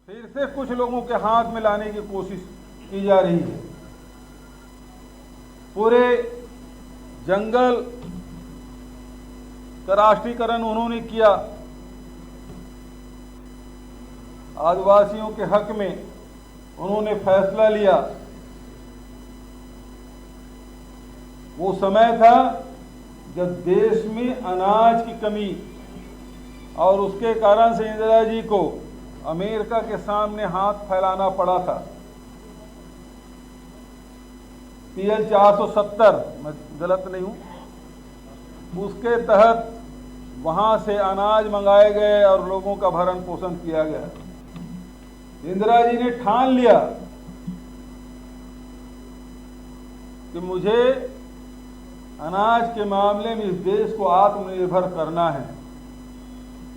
फिर से कुछ लोगों के हाथ में लाने की कोशिश की जा रही है। पूरे जंगल का राष्ट्रीयकरण उन्होंने किया, आदिवासियों के हक में उन्होंने फैसला लिया। वो समय था जब देश में अनाज की कमी और उसके कारण से इंदिरा जी को अमेरिका के सामने हाथ फैलाना पड़ा था। PL 470, मैं गलत नहीं हूं, उसके तहत वहां से अनाज मंगाए गए और लोगों का भरण पोषण किया गया। इंदिरा जी ने ठान लिया कि मुझे अनाज के मामले में इस देश को आत्मनिर्भर करना है।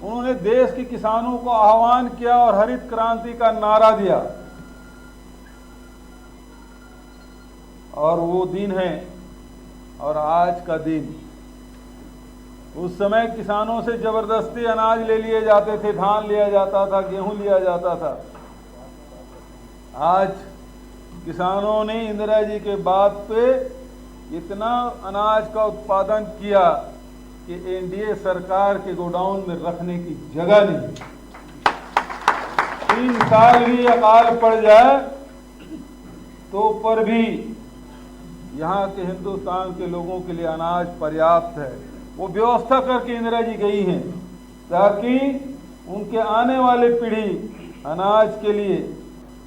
उन्होंने देश के किसानों को आह्वान किया और हरित क्रांति का नारा दिया। और वो दिन है और आज का दिन। उस समय किसानों से जबरदस्ती अनाज ले लिए जाते थे, धान लिया जाता था, गेहूं लिया जाता था। आज किसानों ने इंदिरा जी के बात पे इतना अनाज का उत्पादन किया कि एनडीए सरकार के गोडाउन में रखने की जगह नहीं। 3 साल भी अकाल पड़ जाए तो पर भी यहाँ के हिंदुस्तान के लोगों के लिए अनाज पर्याप्त है। वो व्यवस्था करके इंदिरा जी गई हैं ताकि उनके आने वाले पीढ़ी अनाज के लिए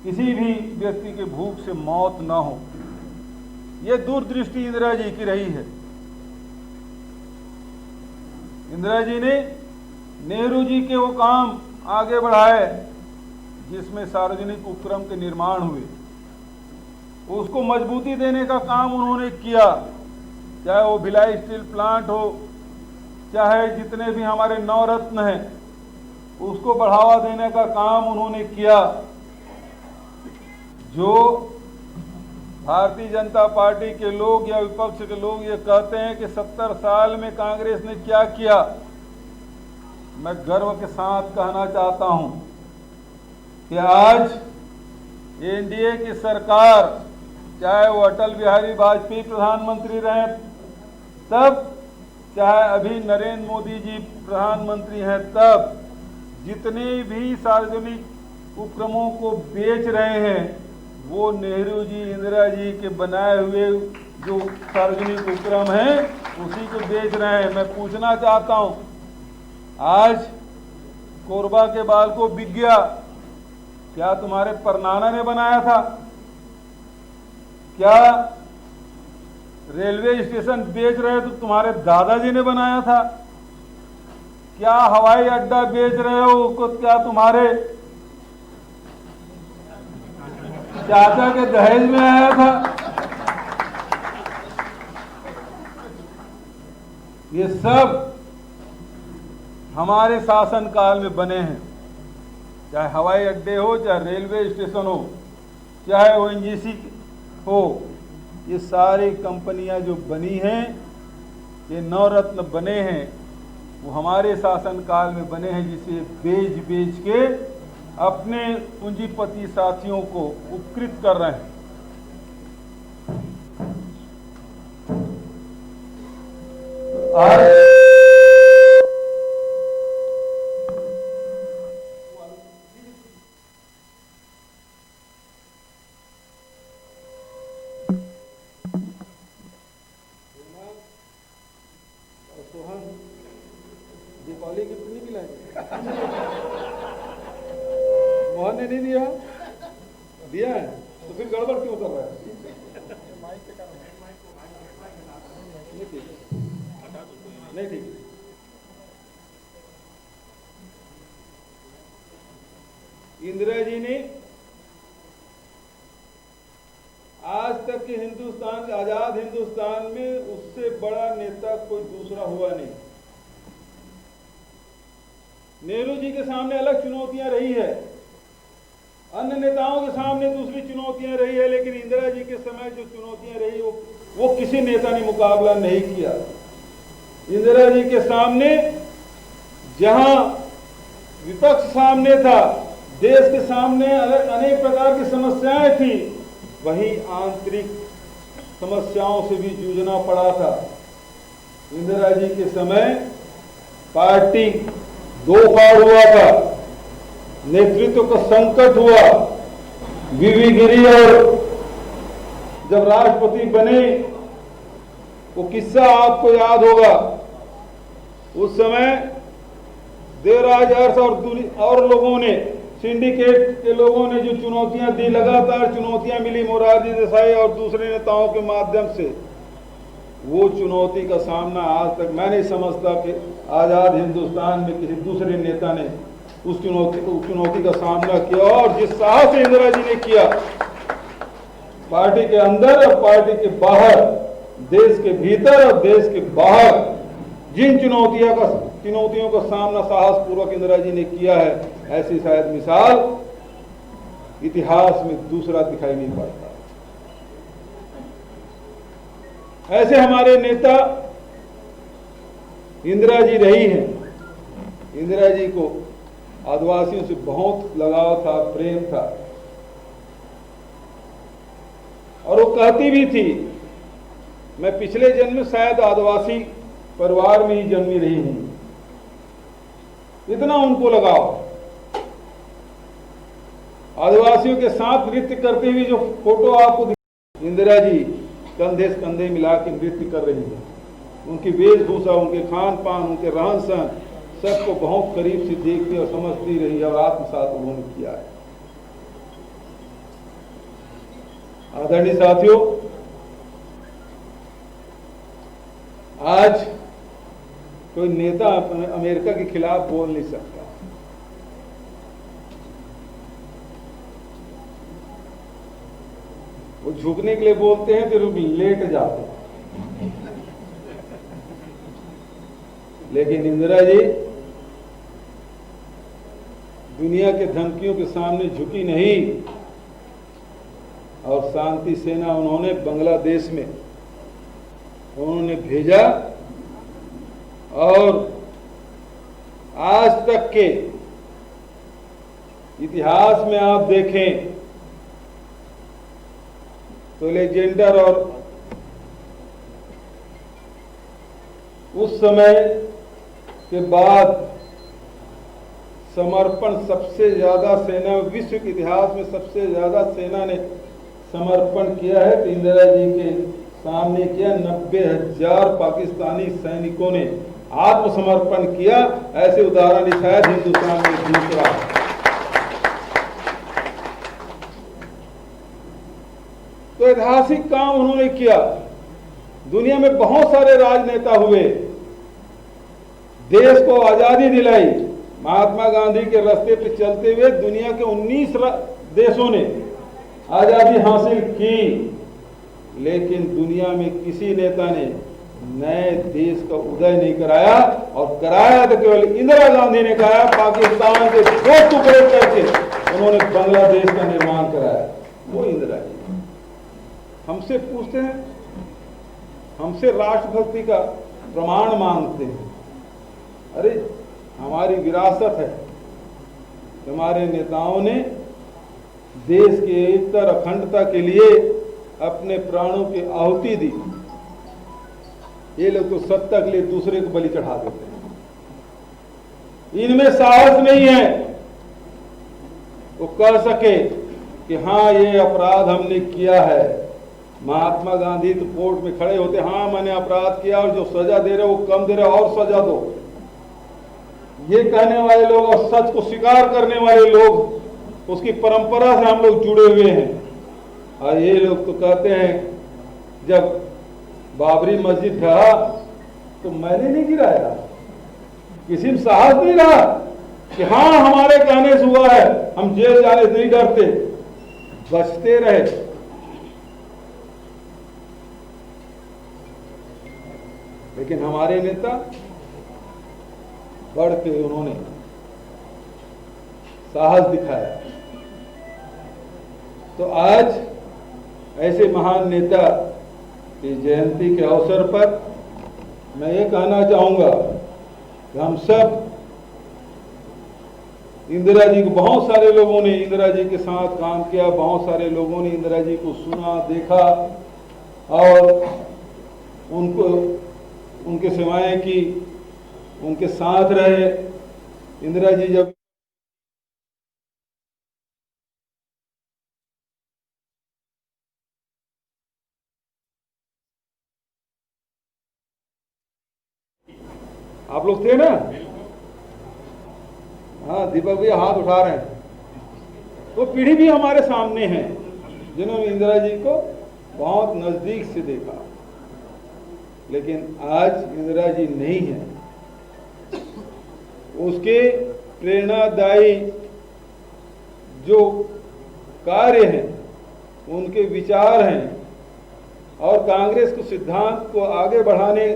किसी भी व्यक्ति के भूख से मौत न हो। ये दूरदृष्टि इंदिरा जी की रही है। इंदिरा जी ने नेहरू जी के वो काम आगे बढ़ाए जिसमें सार्वजनिक उपक्रम के निर्माण हुए, उसको मजबूती देने का काम उन्होंने किया। चाहे वो भिलाई स्टील प्लांट हो, चाहे जितने भी हमारे नवरत्न हैं, उसको बढ़ावा देने का काम उन्होंने किया। जो भारतीय जनता पार्टी के लोग या विपक्ष के लोग ये कहते हैं कि 70 साल में कांग्रेस ने क्या किया, मैं गर्व के साथ कहना चाहता हूं कि आज एनडीए की सरकार, चाहे वो अटल बिहारी वाजपेयी प्रधानमंत्री रहे तब, चाहे अभी नरेंद्र मोदी जी प्रधानमंत्री हैं तब, जितने भी सार्वजनिक उपक्रमों को बेच रहे हैं वो नेहरू जी, इंदिरा जी के बनाए हुए जो सार्वजनिक उपक्रम हैं उसी को बेच रहे हैं। मैं पूछना चाहता हूं, आज कोरबा के बाल को बिक गया, क्या तुम्हारे परनाना ने बनाया था? क्या रेलवे स्टेशन बेच रहे तो तुम्हारे दादाजी ने बनाया था? क्या हवाई अड्डा बेच रहे हो उसको क्या तुम्हारे चाचा के दहेज में आया था? ये सब हमारे शासन काल में बने हैं। चाहे हवाई अड्डे हो, चाहे रेलवे स्टेशन हो, चाहे ONGC हो, ये सारी कंपनियां जो बनी हैं, ये नवरत्न बने हैं, वो हमारे शासन काल में बने हैं, जिसे बेच बेच के अपने पूंजीपति साथियों को उपकृत कर रहे हैं। सोहन दीपावली गिफ्ट नहीं मिला मोहन ने नहीं दिया? दिया है तो फिर गड़बड़ क्यों कर रहा है? नहीं ठीक। इंदिरा जी ने आज तक के हिंदुस्तान, आजाद हिंदुस्तान में उससे बड़ा नेता कोई दूसरा हुआ नहीं। नेहरू जी के सामने अलग चुनौतियां रही है, अन्य नेताओं के सामने दूसरी चुनौतियां रही है, लेकिन इंदिरा जी के समय जो चुनौतियां रही वो किसी नेता ने मुकाबला नहीं किया। इंदिरा जी के सामने जहां विपक्ष सामने था, देश के सामने अनेक प्रकार की समस्याएं थी, वही आंतरिक समस्याओं से भी जूझना पड़ा था। इंदिरा जी के समय पार्टी दो फाड़ हुआ था, नेतृत्व का संकट हुआ। वीवी गिरी और जब राष्ट्रपति बने, वो किस्सा आपको याद होगा। उस समय देवराज अरस और लोगों ने, सिंडिकेट के लोगों ने जो चुनौतियां दी, लगातार चुनौतियां मिली मोरारजी देसाई और दूसरे नेताओं के माध्यम से, वो चुनौती का सामना आज तक मैं नहीं समझता कि आजाद हिंदुस्तान में किसी दूसरे नेता ने उस चुनौती का सामना किया। और जिस साहस से इंदिरा जी ने किया, पार्टी के अंदर और पार्टी के बाहर, देश के भीतर और देश के बाहर जिन चुनौतियों का सामना साहस पूर्वक इंदिरा जी ने किया है, ऐसी शायद मिसाल इतिहास में दूसरा दिखाई नहीं पड़ता। ऐसे हमारे नेता इंदिरा जी रही हैं। इंदिरा जी को आदिवासियों से बहुत लगाव था, प्रेम था, और वो कहती भी थी, मैं पिछले जन्म में शायद आदिवासी परिवार में ही जन्मी रही हूं। इतना उनको लगाव। आदिवासियों के साथ नृत्य करते हुए जो फोटो आपको इंदिरा जी कंधे से कंधे मिला के नृत्य कर रही है, उनकी वेशभूषा, उनके खान पान, उनके रहन सहन सबको बहुत करीब से देखती और समझती रही है और आत्मसात उन्होंने किया है। आदरणीय साथियों, आज कोई नेता अमेरिका के खिलाफ बोल नहीं सकता। वो झुकने के लिए बोलते हैं तो लेट जाते हैं। लेकिन इंदिरा जी दुनिया के धमकियों के सामने झुकी नहीं, और शांति सेना उन्होंने बांग्लादेश में उन्होंने भेजा, और आज तक के इतिहास में आप देखें तो अलेक्जेंडर और उस समय के बाद समर्पण सबसे ज्यादा सेना, विश्व के इतिहास में सबसे ज्यादा सेना ने समर्पण किया है तो इंदिरा जी के सामने किया। 90,000 पाकिस्तानी सैनिकों ने आत्मसमर्पण किया। ऐसे उदाहरण शायद हिंदुस्तान में दूसरा। तो ऐतिहासिक काम उन्होंने किया। दुनिया में बहुत सारे राजनेता हुए, देश को आजादी दिलाई। महात्मा गांधी के रास्ते पर चलते हुए दुनिया के 19 देशों ने आजादी हासिल की, लेकिन दुनिया में किसी नेता ने नए देश का उदय नहीं कराया, और कराया तो केवल इंदिरा गांधी ने कराया। पाकिस्तान के 2 टुकड़े करके उन्होंने बांग्लादेश का निर्माण कराया। वो इंदिरा जी हमसे पूछते हैं, हमसे राष्ट्रभक्ति का प्रमाण मांगते हैं। अरे हमारी विरासत है, हमारे नेताओं ने देश के एकता और अखंडता के लिए अपने प्राणों की आहुति दी। ये लोग तो सत्ता के लिए दूसरे को बलि चढ़ा देते हैं। इनमें साहस नहीं है वो कह सके कि हाँ ये अपराध हमने किया है। महात्मा गांधी तो कोर्ट में खड़े होते, हाँ मैंने अपराध किया और जो सजा दे रहे वो कम दे रहे, और सजा दो। ये कहने वाले लोग और सच को स्वीकार करने वाले लोग, उसकी परंपरा से हम लोग जुड़े हुए हैं। और ये लोग तो कहते हैं जब बाबरी मस्जिद ढहा तो मैंने नहीं गिराया, किसी में साहस नहीं रहा कि हाँ हमारे कहने से हुआ है, हम जेल जाने से नहीं डरते, बचते रहे। लेकिन हमारे नेता बढ़ के उन्होंने साहस दिखाया। तो आज ऐसे महान नेता की जयंती के अवसर पर मैं ये कहना चाहूंगा कि हम सब इंदिरा जी को बहुत सारे लोगों ने इंदिरा जी के साथ काम किया, बहुत सारे लोगों ने इंदिरा जी को सुना, देखा और उनको उनके सेवाएं की, उनके साथ रहे। इंदिरा जी जब आप लोग थे ना, हाँ दीपक भैया हाथ उठा रहे हैं, तो पीढ़ी भी हमारे सामने है जिन्होंने इंदिरा जी को बहुत नजदीक से देखा। लेकिन आज इंदिरा जी नहीं है। उसके प्रेरणादायी जो कार्य हैं, उनके विचार हैं और कांग्रेस के सिद्धांत को आगे बढ़ाने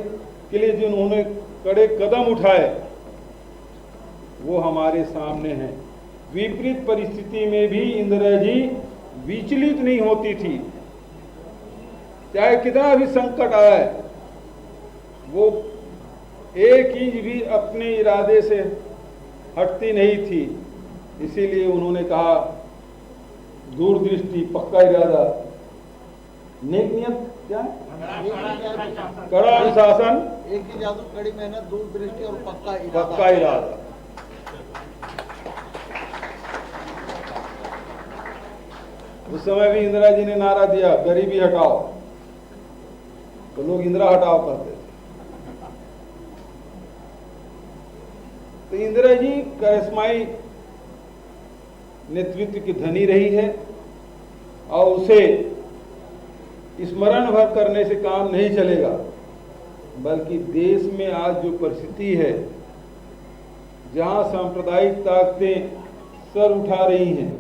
के लिए जो उन्होंने कड़े कदम उठाए वो हमारे सामने हैं। विपरीत परिस्थिति में भी इंदिरा जी विचलित नहीं होती थी, चाहे कितना भी संकट आए, वो एक इंच भी अपने इरादे से हटती नहीं थी। इसीलिए उन्होंने कहा दूरदृष्टि, पक्का इरादा, नेक नियत, क्या कड़ा अनुशासन, एक ही जादू, कड़ी मेहनत, दूरदृष्टि और पक्का इरादा। पक्का इरादा। उस समय भी इंदिरा जी ने नारा दिया गरीबी हटाओ, तो लोग इंदिरा हटाओ करते थे। तो इंदिरा जी करिश्माई नेतृत्व की धनी रही है और उसे स्मरण भर करने से काम नहीं चलेगा, बल्कि देश में आज जो परिस्थिति है, जहां सांप्रदायिक ताकतें सर उठा रही हैं,